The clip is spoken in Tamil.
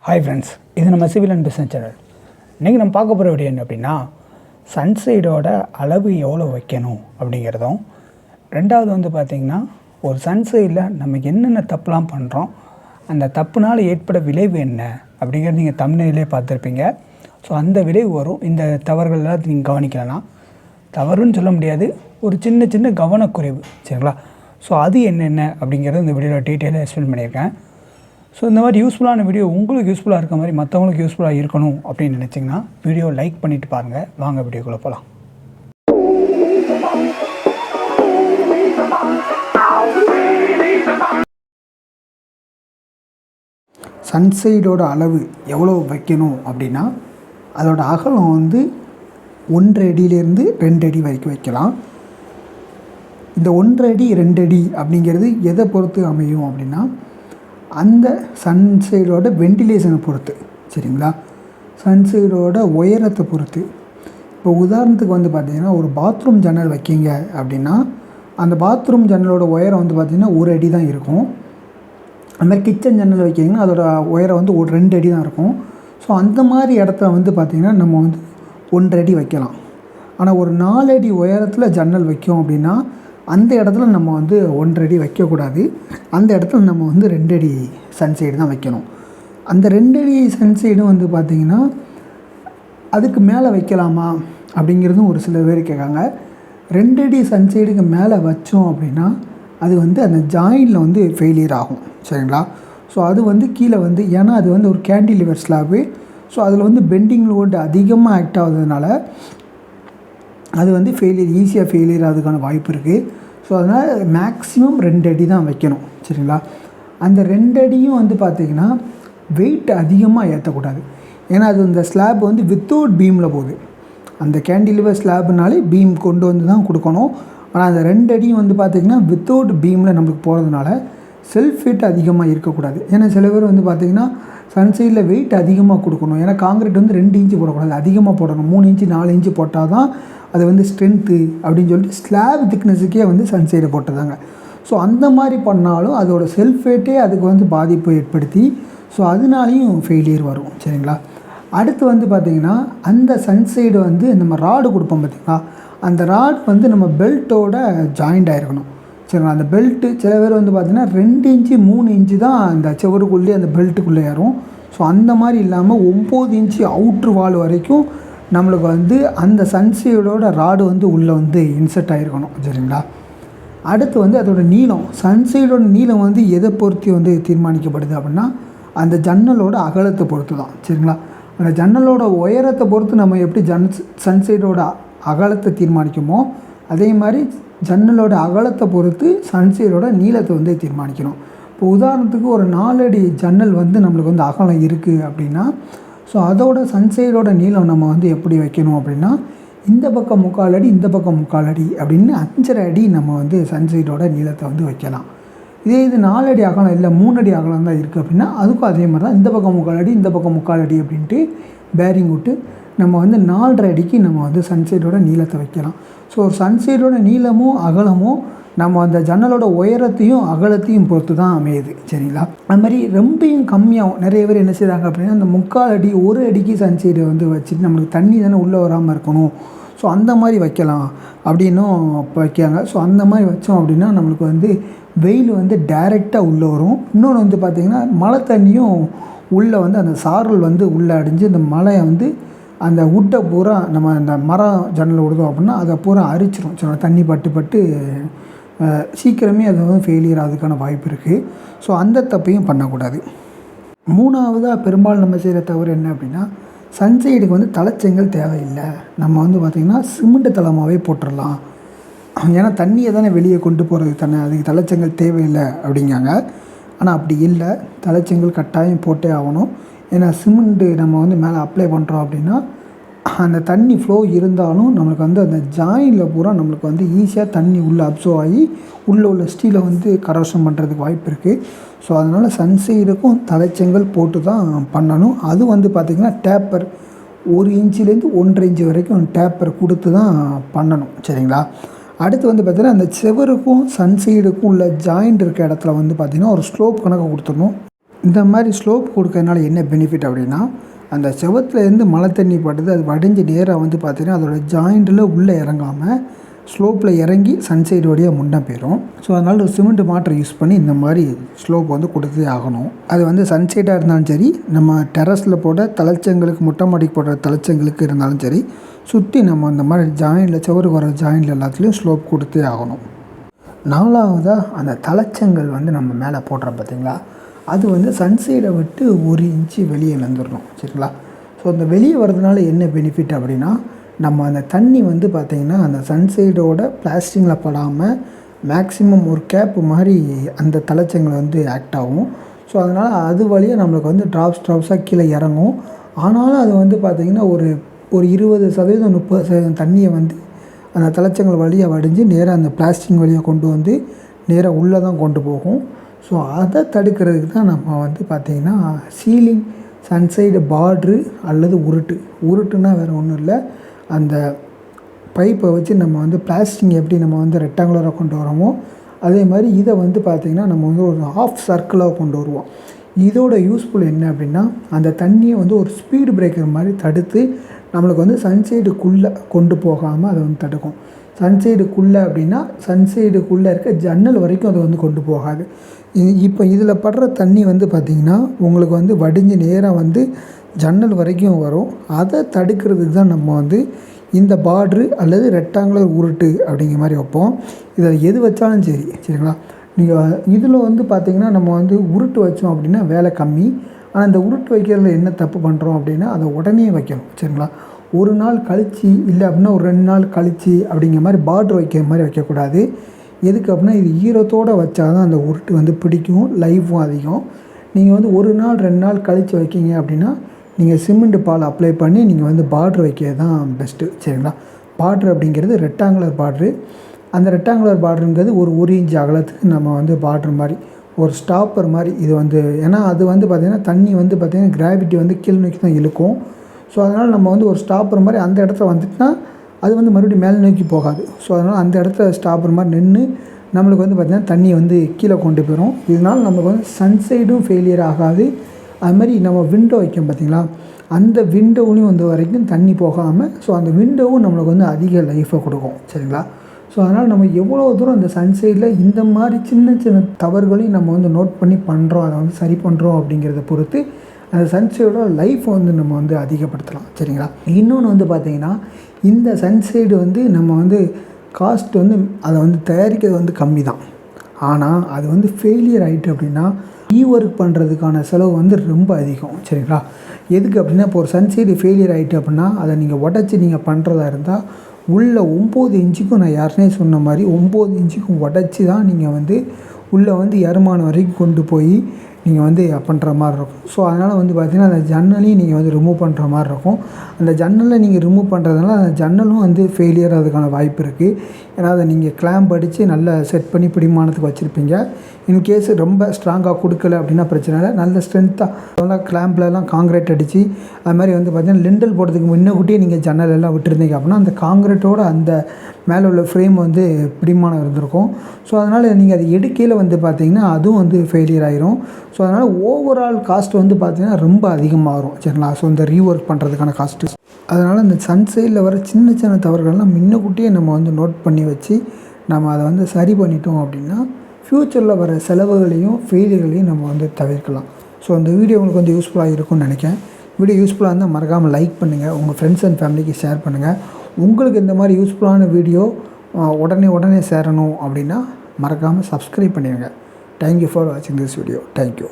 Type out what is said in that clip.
ஹாய் ஃப்ரெண்ட்ஸ், இது நம்ம சிவில் அண்ட் பிஸ்னஸ் சேனல். இன்றைக்கி நம்ம பார்க்க போகிற வீடியோ என்ன அப்படின்னா, சன்சைடோட அளவு எவ்வளோ வைக்கணும் அப்படிங்கிறதும், ரெண்டாவது வந்து பார்த்திங்கன்னா ஒரு சன்சைடில் நம்ம என்னென்ன தப்புலாம் பண்ணுறோம், அந்த தப்புனால் ஏற்பட விளைவு என்ன அப்படிங்கிறது நீங்கள் தம்ப்நெயிலே பார்த்துருப்பீங்க. ஸோ அந்த விளைவு வரும். இந்த தவறுகள் எல்லாம் நீங்கள் கவனிக்கலாம். தவறுன்னு சொல்ல முடியாது, ஒரு சின்ன சின்ன கவனக்குறைவு, சரிங்களா? ஸோ அது என்னென்ன அப்படிங்கிறது இந்த வீடியோவில் டீட்டெயிலாக எக்ஸ்பிளைன் பண்ணியிருக்கேன். ஸோ இந்த மாதிரி யூஸ்ஃபுல்லான வீடியோ உங்களுக்கு யூஸ்ஃபுல்லாக இருக்க மாதிரி மற்றவங்களுக்கு யூஸ்ஃபுல்லாக இருக்கணும் அப்படின்னு நினச்சிங்கன்னா வீடியோ லைக் பண்ணிவிட்டு பாருங்கள். வாங்க வீடியோக்குள்ளே போகலாம். சன்சைடோட அளவு எவ்வளோ வைக்கணும் அப்படின்னா, அதோட அகலம் வந்து 1 அடியிலேருந்து 2 அடி வரைக்கும் வைக்கலாம். இந்த 1 அடி 2 அடி அப்படிங்கிறது எதை பொறுத்து அமையும் அப்படின்னா, அந்த சன்சைடோட வெண்டிலேஷனை பொறுத்து, சரிங்களா? சன்சைடோட உயரத்தை பொறுத்து. இப்போ உதாரணத்துக்கு வந்து பார்த்திங்கன்னா, ஒரு பாத்ரூம் ஜன்னல் வைக்கிங்க அப்படின்னா, அந்த பாத்ரூம் ஜன்னலோட உயரம் வந்து பார்த்திங்கன்னா 1 அடி தான் இருக்கும். அந்த மாதிரி கிச்சன் ஜன்னல் வைக்கிங்கன்னா அதோட உயரம் வந்து 2 அடி தான் இருக்கும். ஸோ அந்த மாதிரி இடத்துல வந்து பார்த்திங்கன்னா நம்ம வந்து 1 அடி வைக்கலாம். ஆனால் ஒரு 4 அடி உயரத்தில் ஜன்னல் வைக்கும் அப்படின்னா அந்த இடத்துல நம்ம வந்து 1 அடி வைக்கக்கூடாது. அந்த இடத்துல நம்ம வந்து 2 அடி சன்சைடு தான் வைக்கணும். அந்த 2 அடி சன்சைடும் வந்து பார்த்திங்கன்னா அதுக்கு மேலே வைக்கலாமா அப்படிங்கிறதும் ஒரு சில பேர் கேட்காங்க. 2 அடி சன்சைடுக்கு மேலே வச்சோம் அப்படின்னா அது வந்து அந்த ஜாயிண்டில் வந்து ஃபெயிலியர் ஆகும், சரிங்களா? ஸோ அது வந்து கீழே வந்து, ஏன்னா அது வந்து ஒரு கேண்டிலிவர் ஸ்லாபு. ஸோ அதில் வந்து பெண்டிங் லோடு அதிகமாக ஆக்ட் ஆகுறதுனால அது வந்து ஈஸியாக ஃபெயிலியர் ஆகிறதுக்கான வாய்ப்பு இருக்குது. ஸோ அதனால் மேக்ஸிமம் 2 அடி தான் வைக்கணும், சரிங்களா? அந்த 2 அடியும் வந்து பார்த்திங்கன்னா வெயிட் அதிகமாக ஏற்றக்கூடாது. ஏன்னா அது இந்த ஸ்லாப் வந்து வித்தவுட் பீமில் போகுது. அந்த கேண்டிலிவர் ஸ்லாப்னாலே பீம் கொண்டு வந்து தான் கொடுக்கணும். ஆனால் அந்த 2 அடியும் வந்து பார்த்திங்கன்னா வித்தவுட் பீமில் நம்மளுக்கு போகிறதுனால செல்ஃப் வெயிட் அதிகமாக இருக்கக்கூடாது. ஏன்னா சில பேர் வந்து பார்த்திங்கன்னா சன்சைடில் வெயிட் அதிகமாக கொடுக்கணும். ஏன்னா காங்கிரீட் வந்து 2 இன்ச்சு போடக்கூடாது, அதிகமாக போடணும். 3 இன்ச்சு 4 இன்ச்சு போட்டால் தான் அது வந்து ஸ்ட்ரென்த்து அப்படின்னு சொல்லிட்டு ஸ்லாப் திக்னஸுக்கே வந்து சன்சைடை போட்டதாங்க. ஸோ அந்த மாதிரி பண்ணாலும் அதோட செல்ஃப் வெயிட்டே அதுக்கு வந்து பாதிப்பை ஏற்படுத்தி ஸோ அதனாலையும் ஃபெயிலியர் வரும், சரிங்களா? அடுத்து வந்து பார்த்திங்கன்னா அந்த சன்சைடு வந்து நம்ம ராடு கொடுப்போம் பார்த்திங்களா, அந்த ராடு வந்து நம்ம பெல்ட்டோட ஜாயிண்ட் ஆகிருக்கணும், சரிங்களா? அந்த பெல்ட்டு சில பேர் வந்து பார்த்திங்கன்னா 2 இன்ச்சு 3 இன்ச்சு தான் அந்த செவருக்குள்ளே அந்த பெல்ட்டுக்குள்ளே ஏறும். ஸோ அந்த மாதிரி இல்லாமல் 9 இன்ச்சு அவுட்ரு வால் வரைக்கும் நம்மளுக்கு வந்து அந்த சன்சைடோட ராடு வந்து உள்ளே வந்து இன்செர்ட் ஆகிருக்கணும், சரிங்களா? அடுத்து வந்து அதோட நீளம், சன்சைடோட நீளம் வந்து எதை பொறுத்து வந்து தீர்மானிக்கப்படுது அப்படின்னா அந்த ஜன்னலோட அகலத்தை பொறுத்து தான், சரிங்களா? அந்த ஜன்னலோட உயரத்தை பொறுத்து நம்ம எப்படி சன்சைடோட அகலத்தை தீர்மானிக்குமோ அதே மாதிரி ஜன்னலோட அகலத்தை பொறுத்து சன்சைடோட நீளத்தை வந்து தீர்மானிக்கணும். இப்போ உதாரணத்துக்கு ஒரு 4 அடி ஜன்னல் வந்து நம்மளுக்கு வந்து அகலம் இருக்குது அப்படின்னா, ஸோ அதோட சன்சைடோட நீளம் நம்ம வந்து எப்படி வைக்கணும் அப்படின்னா, இந்த பக்கம் 3/4 அடி இந்த பக்கம் 3/4 அடி அப்படின்னு 5.5 அடி நம்ம வந்து சன்சைடோட நீளத்தை வந்து வைக்கலாம். இது 4 அடி அகலம் இல்லை 3 அடி அகலம் தான் இருக்குது அப்படின்னா அதுக்கும் அதே மாதிரி தான் இந்த பக்கம் 3/4 அடி இந்த பக்கம் 3/4 அடி அப்படின்ட்டு பேரிங் விட்டு நம்ம வந்து 4.5 அடிக்கு நம்ம வந்து சன்சைடோட நீளத்தை வைக்கலாம். ஸோ ஒரு சன்சைடோட நீளமும் அகலமும் நம்ம அந்த ஜன்னலோட உயரத்தையும் அகலத்தையும் பொறுத்து தான் அமையுது, சரிங்களா? அது மாதிரி ரொம்பையும் கம்மியாகும். நிறைய பேர் என்ன செய்கிறாங்க அப்படின்னா அந்த 3/4 அடி 1 அடிக்கு சன்சைடை வந்து வச்சுட்டு நம்மளுக்கு தண்ணி தானே உள்ளே வராமல் இருக்கணும், ஸோ அந்த மாதிரி வைக்கலாம் அப்படின்னும் வைக்காங்க. ஸோ அந்த மாதிரி வச்சோம் அப்படின்னா நம்மளுக்கு வந்து வெயில் வந்து டைரெக்டாக உள்ளே வரும். இன்னொன்று வந்து பார்த்திங்கன்னா மழை தண்ணியும் உள்ளே வந்து அந்த சாரல் வந்து உள்ளே அடிஞ்சு அந்த மழையை வந்து அந்த உட்டை பூரா நம்ம அந்த மரம் ஜன்னல் விடுதோம் அப்படின்னா அதை பூரா அரிச்சிடும், சில தண்ணி பட்டு சீக்கிரமே அது வந்து ஃபெயிலியர் ஆகிறதுக்கான வாய்ப்பு இருக்குது. ஸோ அந்த தப்பையும் பண்ணக்கூடாது. 3வதாக பெரும்பாலும் நம்ம செய்கிற தவறு என்ன அப்படின்னா, சன்சைடுக்கு வந்து தலைச்செங்கல் தேவையில்லை, நம்ம வந்து பார்த்திங்கன்னா சிமெண்ட் தளமாகவே போட்டுடலாம், ஏன்னா தண்ணியை தானே வெளியே கொண்டு போகிறது தானே, அதுக்கு தலைச்செங்கல் தேவையில்லை அப்படிங்காங்க. ஆனால் அப்படி இல்லை, தலைச்செங்கல் கட்டாயம் போட்டே ஆகணும். ஏன்னா சிமெண்ட்டு நம்ம வந்து மேலே அப்ளை பண்ணுறோம் அப்படின்னா அந்த தண்ணி ஃப்ளோ இருந்தாலும் நம்மளுக்கு வந்து அந்த ஜாயினில் பூரா நம்மளுக்கு வந்து ஈஸியாக தண்ணி உள்ளே அப்சர்வ் ஆகி உள்ளே உள்ள ஸ்டீலை வந்து கரோஷன் பண்ணுறதுக்கு வாய்ப்பு இருக்குது. ஸோ அதனால் சன்சைடுக்கும் தலைச்செங்கல் போட்டு தான் பண்ணணும். அது வந்து பார்த்திங்கன்னா டேப்பர் 1 இன்ச்சிலேருந்து 1.5 இன்ச்சு வரைக்கும் டேப்பர் கொடுத்து தான் பண்ணணும், சரிங்களா? அடுத்து வந்து பார்த்திங்கன்னா அந்த செவருக்கும் சன்சைடுக்கும் உள்ள ஜாயிண்ட் இருக்க இடத்துல வந்து பார்த்திங்கன்னா ஒரு ஸ்லோப் கணக்கு கொடுத்துடணும். இந்த மாதிரி ஸ்லோப் கொடுக்கறதுனால என்ன பெனிஃபிட் அப்படின்னா, அந்த செவுத்துலேருந்து மழை தண்ணி படுது, அது வடிஞ்சு நேராக வந்து பார்த்திங்கன்னா அதோட ஜாயிண்டில் உள்ளே இறங்காமல் ஸ்லோப்பில் இறங்கி சன்சைடு வழியாக முன்னே போயிடும். ஸோ அதனால் ஒரு சிமெண்ட் மாட்டரை யூஸ் பண்ணி இந்த மாதிரி ஸ்லோப் வந்து கொடுத்தே ஆகணும். அது வந்து சன்சைடாக இருந்தாலும் சரி, நம்ம டெரஸில் போட தலைச்சங்களுக்கு, மொட்டை மாடிக்கு போடுற தலைச்சங்களுக்கு இருந்தாலும் சரி, சுற்றி நம்ம இந்த மாதிரி ஜாயிண்டில் செவருக்கு வர ஜாயிண்டில் எல்லாத்துலேயும் ஸ்லோப் கொடுத்தே ஆகணும். 4வதாக அந்த தலைச்சங்கள் வந்து நம்ம மேலே போடுறோம் பார்த்திங்களா, அது வந்து சன்சைடை விட்டு 1 இன்ச்சு வெளியே வந்துடணும். சரிங்களா? ஸோ அந்த வெளியே வர்றதுனால என்ன பெனிஃபிட் அப்படின்னா, நம்ம அந்த தண்ணி வந்து பார்த்திங்கன்னா அந்த சன்சைடோட பிளாஸ்டிக்கில் படாமல் மேக்ஸிமம் ஒரு கேப்பு மாதிரி அந்த தலைச்சங்கள் வந்து ஆக்ட் ஆகும். ஸோ அதனால் அது வழியாக நம்மளுக்கு வந்து ட்ராப்ஸாக கீழே இறங்கும். ஆனாலும் அது வந்து பார்த்திங்கன்னா ஒரு 20% 30% தண்ணியை வந்து அந்த தலைச்சங்கள் வழியாக வடிஞ்சு நேராக அந்த பிளாஸ்டிக் வழியாக கொண்டு வந்து நேராக உள்ளே தான் கொண்டு போகும். ஸோ அதை தடுக்கிறதுக்கு தான் நம்ம வந்து பார்த்திங்கன்னா சீலிங் சன்சைடு பார்ட்ரு அல்லது உருட்டுனா வேறு ஒன்றும் இல்லை, அந்த பைப்பை வச்சு நம்ம வந்து பிளாஸ்டிக் எப்படி நம்ம வந்து ரெக்டாங்குலராக கொண்டு வரோமோ அதே மாதிரி இதை வந்து பார்த்திங்கன்னா நம்ம வந்து ஒரு ஹாஃப் சர்க்கிளாக கொண்டு வருவோம். இதோட யூஸ்ஃபுல் என்ன அப்படின்னா, அந்த தண்ணியை வந்து ஒரு ஸ்பீடு பிரேக்கர் மாதிரி தடுத்து நம்மளுக்கு வந்து சன்சைடுக்குள்ளே கொண்டு போகாமல் அதை வந்து தடுக்கும். சன்சைடுக்குள்ளே அப்படின்னா சன்சைடுக்குள்ளே இருக்க ஜன்னல் வரைக்கும் அதை வந்து கொண்டு போகாது. இப்போ இதில் படுற தண்ணி வந்து பார்த்திங்கன்னா உங்களுக்கு வந்து வடிஞ்சு நேராக வந்து ஜன்னல் வரைக்கும் வரும். அதை தடுக்கிறதுக்கு தான் நம்ம வந்து இந்த பார்ட்ரு அல்லது ரெக்டாங்குலர் உருட்டு அப்படிங்கிற மாதிரி வைப்போம். இதில் எது வச்சாலும் சரிங்களா? நீங்கள் இதில் வந்து பார்த்திங்கன்னா நம்ம வந்து உருட்டு வச்சோம் அப்படின்னா வேலை கம்மி. ஆனால் இந்த உருட்டு வைக்கிறதுல என்ன தப்பு பண்ணுறோம் அப்படின்னா, அதை உடனே வைக்கணும். சரிங்களா? ஒரு நாள் கழித்து இல்லை அப்படின்னா ஒரு 2 நாள் கழித்து அப்படிங்கிற மாதிரி பார்ட்ரு வைக்கிற மாதிரி வைக்கக்கூடாது. எதுக்கு அப்படின்னா, இது ஈரத்தோடு வச்சா தான் அந்த உருட்டு வந்து பிடிக்கும், லைஃப்பும் அதிகம். நீங்கள் வந்து 1 நாள் 2 நாள் கழித்து வைக்கிங்க அப்படின்னா நீங்கள் சிமெண்ட் பால் அப்ளை பண்ணி நீங்கள் வந்து பார்ட்ரு வைக்கிறது தான் பெஸ்ட்டு. சரிங்களா? பார்ட்ரு அப்படிங்கிறது ரெக்டாங்குலர் பார்ட்ரு. அந்த ரெக்டாங்குலர் பார்ட்ருங்கிறது ஒரு 1 இன்ச் அகலத்துக்கு நம்ம வந்து பார்ட்ரு மாதிரி ஒரு ஸ்டாப்பர் மாதிரி இது வந்து, ஏன்னா அது வந்து பார்த்திங்கன்னா தண்ணி வந்து பார்த்திங்கன்னா கிராவிட்டி வந்து கீழ் நோக்கி தான் இழுக்கும். ஸோ அதனால் நம்ம வந்து ஒரு ஸ்டாப்பர் மாதிரி அந்த இடத்துல வந்துட்டுனா அது வந்து மறுபடியும் மேல் நோக்கி போகாது. ஸோ அதனால் அந்த இடத்துல ஸ்டாப்பர் மாதிரி நின்று நம்மளுக்கு வந்து பார்த்திங்கன்னா தண்ணியை வந்து கீழே கொண்டு போயிடும். இதனால் நமக்கு வந்து சன்சைடும் ஃபெயிலியர் ஆகாது. அது மாதிரி நம்ம விண்டோ வைக்கும் பார்த்திங்களா, அந்த விண்டோவிலையும் வந்து வரைக்கும் தண்ணி போகாமல், ஸோ அந்த விண்டோவும் நம்மளுக்கு வந்து அதிக லைஃப்பை கொடுக்கும். சரிங்களா? ஸோ அதனால் நம்ம எவ்வளோ தூரம் அந்த சன்சைடில் இந்த மாதிரி சின்ன சின்ன தவறுகளையும் நம்ம வந்து நோட் பண்ணி பண்ணுறோம், அதை வந்து சரி பண்ணுறோம் அப்படிங்கிறத பொறுத்து அந்த சன்சைடோட லைஃப்பை வந்து நம்ம வந்து அதிகப்படுத்தலாம். சரிங்களா? இன்னொன்று வந்து பார்த்திங்கன்னா, இந்த சன்சைடு வந்து நம்ம வந்து காஸ்ட் வந்து அதை வந்து தயாரிக்கிறது வந்து கம்மி தான். ஆனால் அது வந்து ஃபெயிலியர் ஆகிட்டு அப்படின்னா ரீஒர்க் பண்ணுறதுக்கான செலவு வந்து ரொம்ப அதிகம். சரிங்களா? எதுக்கு அப்படின்னா, இப்போ ஒரு சன்சைடு ஃபெயிலியர் ஆகிட்டு அப்படின்னா அதை நீங்கள் உடச்சி நீங்கள் பண்ணுறதா இருந்தால் உள்ளே 9 இன்ச்சுக்கும் நான் யாருனே சொன்ன மாதிரி 9 இன்ச்சுக்கும் உடச்சி தான் நீங்கள் வந்து உள்ளே வந்து எருமானம் வரைக்கும் கொண்டு போய் நீங்கள் வந்து பண்ணுற மாதிரி இருக்கும். ஸோ அதனால் வந்து பார்த்திங்கன்னா அந்த ஜன்னலையும் நீங்கள் வந்து ரிமூவ் பண்ணுற மாதிரி இருக்கும். அந்த ஜன்னலை நீங்கள் ரிமூவ் பண்ணுறதுனால அந்த ஜன்னலும் வந்து ஃபெயிலியர் ஆகிறதுக்கான வாய்ப்பு இருக்குது. ஏன்னா அதை நீங்கள் கிளாம்ப் அடித்து நல்லா செட் பண்ணி பிடிமானத்துக்கு வச்சுருப்பீங்க. இன்கேஸ் ரொம்ப ஸ்ட்ராங்காக கொடுக்கல அப்படின்னா பிரச்சனை இல்லை, நல்ல ஸ்ட்ரென்த்தாக கிளாம்ப்லலாம் காங்கிரீட் அடித்து அது மாதிரி வந்து பார்த்திங்கன்னா லிண்டல் போடுறதுக்கு முன்னக்கூட்டியே நீங்கள் ஜன்னல் எல்லாம் விட்டுருந்தீங்க அப்படின்னா அந்த காங்கிரீட்டோட அந்த மேலே உள்ள ஃப்ரேம் வந்து பிடிமானம் இருந்திருக்கும். ஸோ அதனால் நீங்கள் அதை எடுக்கையில் வந்து பார்த்திங்கன்னா அதுவும் வந்து ஃபெயிலியர் ஆகிரும். ஸோ அதனால் ஓவரால் காஸ்ட் வந்து பார்த்திங்கன்னா ரொம்ப அதிகமாக வரும். சரிங்களா? ஸோ இந்த ரீஒர்க் பண்ணுறதுக்கான காஸ்ட்டு. அதனால் இந்த சன்சைடில் வர சின்ன சின்ன தவறுகள்லாம் முன்னக்கூட்டியே நம்ம வந்து நோட் பண்ணி வச்சு நம்ம அதை வந்து சரி பண்ணிட்டோம் அப்படின்னா ஃப்யூச்சரில் வர செலவுகளையும் ஃபெயிலியர்களையும் நம்ம வந்து தவிர்க்கலாம். ஸோ இந்த வீடியோ உங்களுக்கு வந்து யூஸ்ஃபுல்லாக இருக்கும்னு நினைக்கிறேன். வீடியோ யூஸ்ஃபுல்லாக இருந்தால் மறக்காமல் லைக் பண்ணுங்கள், உங்கள் ஃப்ரெண்ட்ஸ் அண்ட் ஃபேமிலிக்கு ஷேர் பண்ணுங்கள். உங்களுக்கு இந்த மாதிரி யூஸ்ஃபுல்லான வீடியோ உடனே சேரணும் அப்படின்னா மறக்காமல் சப்ஸ்கிரைப் பண்ணிடுங்க. தேங்க்யூ ஃபார் வாட்சிங் திஸ் வீடியோ. தேங்க்யூ.